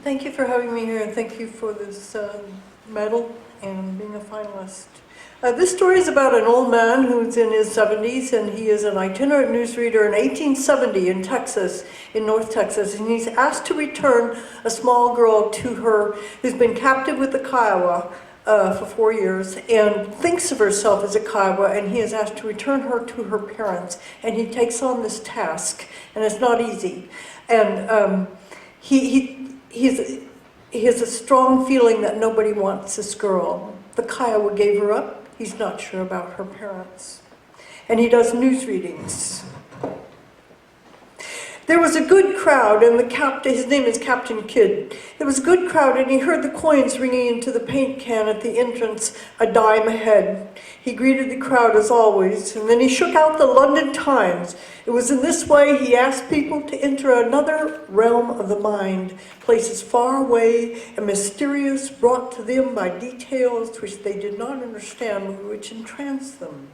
Thank you for having me here, and thank you for this medal and being a finalist. This story is about an old man who's in his 70s, and he is an itinerant newsreader in 1870 in Texas, in North Texas, and he's asked to return a small girl to her who's been captive with the Kiowa for 4 years and thinks of herself as a Kiowa, and he is asked to return her to her parents, and he takes on this task, and it's not easy. And he has a strong feeling that nobody wants this girl. The Kiowa gave her up. He's not sure about her parents. And he does news readings. There was a good crowd, and the captain, his name is Captain Kidd. There was a good crowd, and he heard the coins ringing into the paint can at the entrance, a dime a head. He greeted the crowd as always, and then he shook out the London Times. It was in this way he asked people to enter another realm of the mind, places far away and mysterious, brought to them by details which they did not understand, but which entranced them.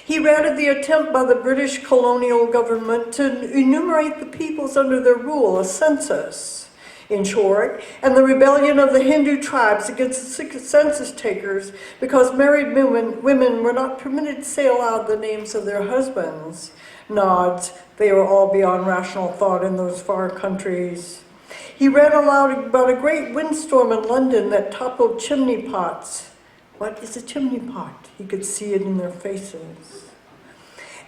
He read of the attempt by the British colonial government to enumerate the peoples under their rule, a census, in short, and the rebellion of the Hindu tribes against the census takers because married women were not permitted to say aloud the names of their husbands. Nods, they were all beyond rational thought in those far countries. He read aloud about a great windstorm in London that toppled chimney pots. What is a chimney pot? He could see it in their faces.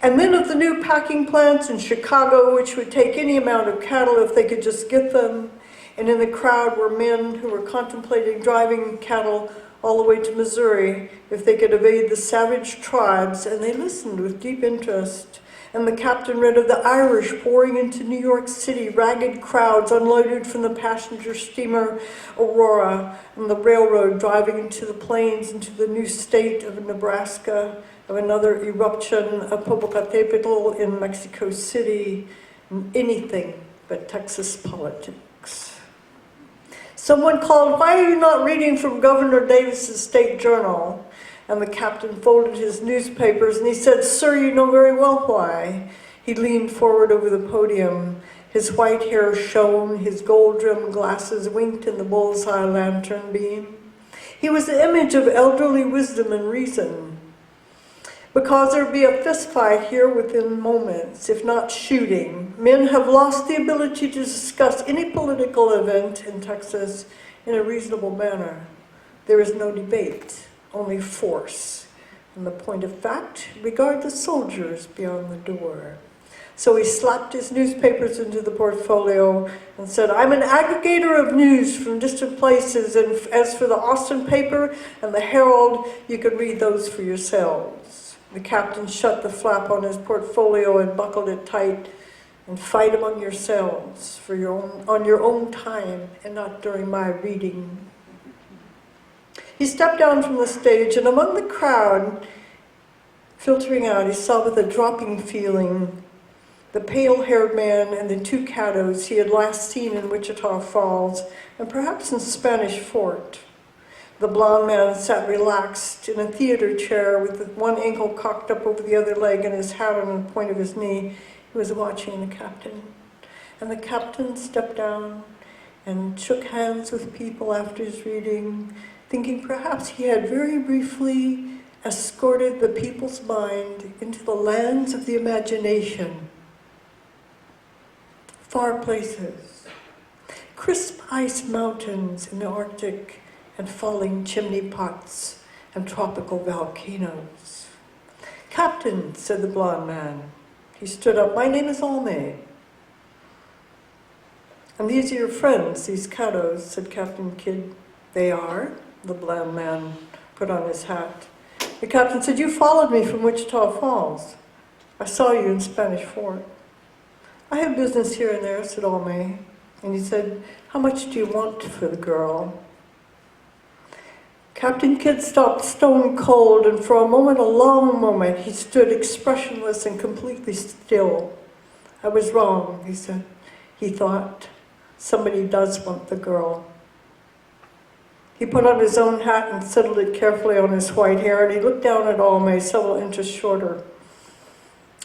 And then of the new packing plants in Chicago, which would take any amount of cattle if they could just get them. And in the crowd were men who were contemplating driving cattle all the way to Missouri if they could evade the savage tribes, and they listened with deep interest. And the captain read of the Irish pouring into New York City, ragged crowds unloaded from the passenger steamer Aurora, and the railroad driving into the plains, into the new state of Nebraska, of another eruption of Popocatépetl in Mexico City, anything but Texas politics. Someone called, "Why are you not reading from Governor Davis's state journal?" And the captain folded his newspapers and he said, "Sir, you know very well why." He leaned forward over the podium. His white hair shone, his gold-rimmed glasses winked in the bullseye lantern beam. He was the image of elderly wisdom and reason. Because there would be a fistfight here within moments, if not shooting. Men have lost the ability to discuss any political event in Texas in a reasonable manner. There is no debate. Only force. And the point of fact, regard the soldiers beyond the door. So he slapped his newspapers into the portfolio and said, "I'm an aggregator of news from distant places, and as for the Austin paper and the Herald, you can read those for yourselves." The captain shut the flap on his portfolio and buckled it tight. "And fight among yourselves on your own time and not during my reading." He stepped down from the stage, and among the crowd, filtering out, he saw with a dropping feeling the pale-haired man and the two caddos he had last seen in Wichita Falls, and perhaps in Spanish Fort. The blond man sat relaxed in a theater chair with one ankle cocked up over the other leg and his hat on the point of his knee. He was watching the captain. And the captain stepped down and shook hands with people after his reading, thinking perhaps he had very briefly escorted the people's mind into the lands of the imagination. Far places, crisp ice mountains in the Arctic, and falling chimney pots and tropical volcanoes. "Captain," said the blond man. He stood up. "My name is Alme." "And these are your friends, these caddos," said Captain Kidd. "They are?" The blond man put on his hat. The captain said, "You followed me from Wichita Falls. I saw you in Spanish Fort." "I have business here and there," said Alme. And he said, "How much do you want for the girl?" Captain Kidd stopped stone cold, and for a moment, a long moment, he stood expressionless and completely still. "I was wrong," he said. He thought, "Somebody does want the girl." He put on his own hat and settled it carefully on his white hair, and he looked down at Alme several inches shorter.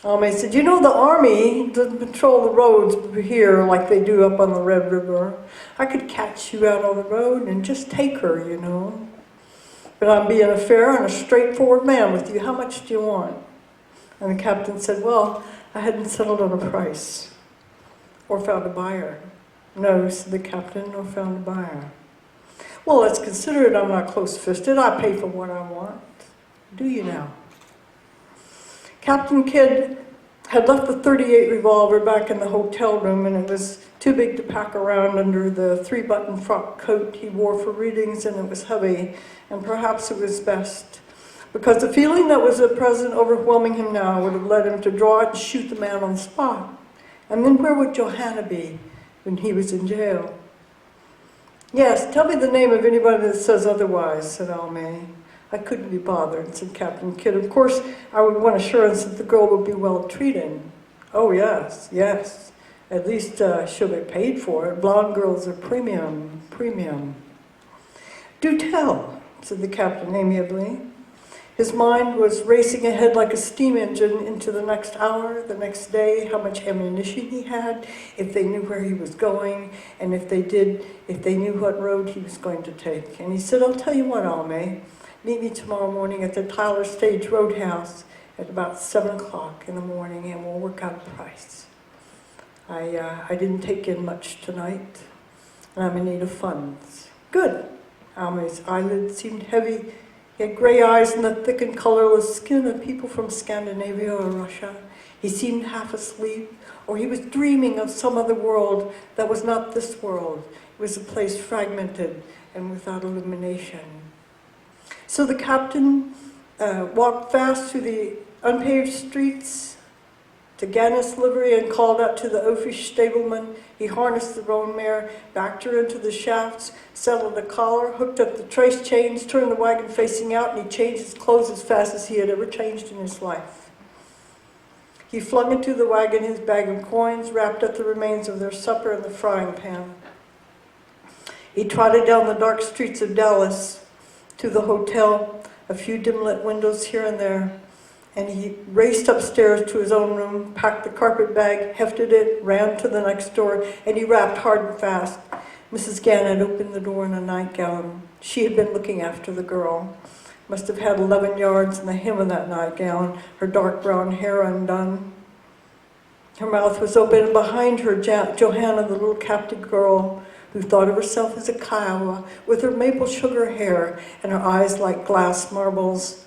Alme said, you know, the Army doesn't patrol the roads here like they do up on the Red River. I could catch you out on the road and just take her, you know. But I'm being a fair and a straightforward man with you. How much do you want? And the captain said, well, I hadn't settled on a price or found a buyer. No, said the captain, or found a buyer. Well, let's consider it. I'm not close-fisted. I pay for what I want. Do you now? Captain Kidd had left the .38 revolver back in the hotel room, and it was too big to pack around under the 3-button frock coat he wore for readings, and it was heavy, and perhaps it was best, because the feeling that was at present overwhelming him now would have led him to draw it and shoot the man on the spot. And then where would Johanna be when he was in jail? Yes, tell me the name of anybody that says otherwise, said Alme. I couldn't be bothered, said Captain Kidd. Of course, I would want assurance that the girl would be well treated. Oh, yes, yes. At least she'll be paid for it. Blonde girls are premium, premium. Do tell, said the captain amiably. His mind was racing ahead like a steam engine into the next hour, the next day, how much ammunition he had, if they knew where he was going, and if they knew what road he was going to take. And he said, I'll tell you what, Alme. Meet me tomorrow morning at the Tyler Stage Roadhouse at about 7 o'clock in the morning, and we'll work out a price. I didn't take in much tonight, and I'm in need of funds. Good. Alme's eyelids seemed heavy. He had gray eyes and the thick and colorless skin of people from Scandinavia or Russia. He seemed half asleep, or he was dreaming of some other world that was not this world. It was a place fragmented and without illumination. So the captain walked fast through the unpaved streets to Gannis livery and called out to the oafish stableman. He harnessed the roan mare, backed her into the shafts, settled the collar, hooked up the trace chains, turned the wagon facing out, and he changed his clothes as fast as he had ever changed in his life. He flung into the wagon his bag of coins, wrapped up the remains of their supper in the frying pan. He trotted down the dark streets of Dallas to the hotel, a few dim-lit windows here and there, and he raced upstairs to his own room, packed the carpet bag, hefted it, ran to the next door, and he rapped hard and fast. Mrs. Gannett opened the door in a nightgown. She had been looking after the girl. Must have had 11 yards in the hem of that nightgown, her dark brown hair undone. Her mouth was open, and behind her, Johanna, the little captive girl, who thought of herself as a Kiowa, with her maple sugar hair and her eyes like glass marbles,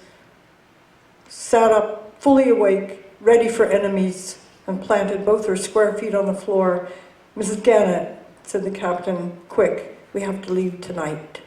sat up, fully awake, ready for enemies, and planted both her square feet on the floor. Mrs. Gannett, said the captain, quick, we have to leave tonight.